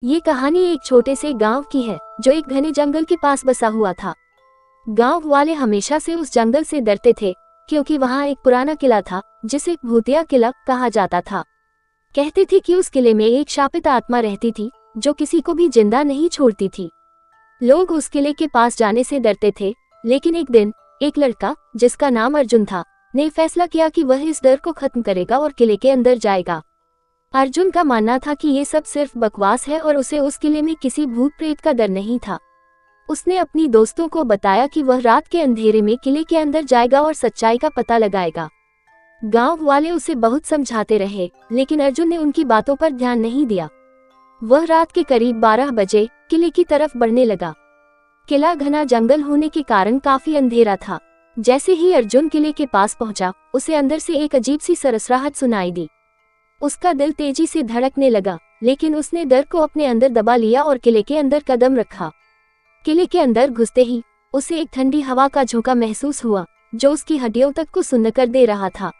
ये कहानी एक छोटे से गांव की है जो एक घने जंगल के पास बसा हुआ था। गांव वाले हमेशा से उस जंगल से डरते थे क्योंकि वहां एक पुराना किला था जिसे भूतिया किला कहा जाता था। कहते थे कि उस किले में एक शापित आत्मा रहती थी जो किसी को भी जिंदा नहीं छोड़ती थी। लोग उस किले के पास जाने से डरते थे, लेकिन एक दिन एक लड़का जिसका नाम अर्जुन था ने फैसला किया कि वह इस डर को खत्म करेगा और किले के अंदर जाएगा। अर्जुन का मानना था कि ये सब सिर्फ बकवास है और उसे उस किले में किसी भूत प्रेत का डर नहीं था। उसने अपनी दोस्तों को बताया कि वह रात के अंधेरे में किले के अंदर जाएगा और सच्चाई का पता लगाएगा। गांव वाले उसे बहुत समझाते रहे, लेकिन अर्जुन ने उनकी बातों पर ध्यान नहीं दिया। वह रात के करीब 12 बजे किले की तरफ बढ़ने लगा। किला घना जंगल होने के कारण काफी अंधेरा था। जैसे ही अर्जुन किले के पास पहुंचा, उसे अंदर से एक अजीब सी सरसराहट सुनाई दी। उसका दिल तेजी से धड़कने लगा, लेकिन उसने डर को अपने अंदर दबा लिया और किले के अंदर कदम रखा। किले के अंदर घुसते ही उसे एक ठंडी हवा का झोंका महसूस हुआ जो उसकी हड्डियों तक को सुन्न कर दे रहा था।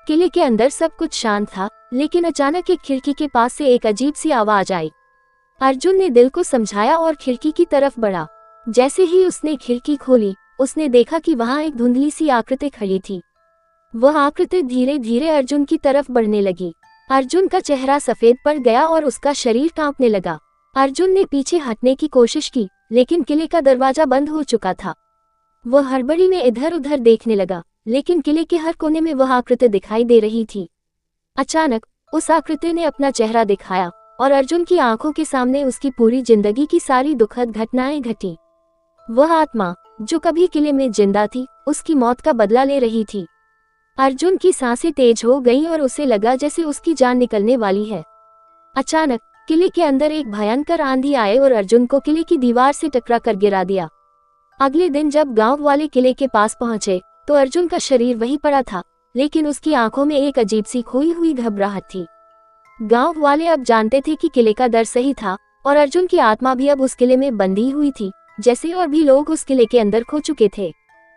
किले के अंदर सब कुछ शांत था, लेकिन अचानक एक खिड़की के पास से एक अजीब सी आवाज आई। अर्जुन ने दिल को समझाया और खिड़की की तरफ बढ़ा। जैसे ही उसने खिड़की खोली, उसने देखा कि वहां एक धुंधली सी आकृति खड़ी थी। वह आकृति धीरे धीरे अर्जुन की तरफ बढ़ने लगी। अर्जुन का चेहरा सफेद पड़ गया और उसका शरीर कांपने लगा। अर्जुन ने पीछे हटने की कोशिश की, लेकिन किले का दरवाजा बंद हो चुका था। वह हड़बड़ी में इधर उधर देखने लगा, लेकिन किले के हर कोने में वह आकृति दिखाई दे रही थी। अचानक उस आकृति ने अपना चेहरा दिखाया और अर्जुन की आंखों के सामने उसकी पूरी जिंदगी की सारी दुखद घटनाएं घटी। वह आत्मा जो कभी किले में जिंदा थी, उसकी मौत का बदला ले रही थी। अर्जुन की सांसें तेज हो गईं और उसे लगा जैसे उसकी जान निकलने वाली है। अचानक किले के अंदर एक भयंकर आंधी आए और अर्जुन को किले की दीवार से टकरा कर गिरा दिया। अगले दिन जब गांव वाले किले के पास पहुंचे तो अर्जुन का शरीर वहीं पड़ा था, लेकिन उसकी आंखों में एक अजीब सी खोई हुई घबराहट थी। गांव वाले अब जानते थे कि किले का डर सही था और अर्जुन की आत्मा भी अब उस किले में बंधी हुई थी, जैसे और भी लोग उस किले के अंदर खो चुके थे।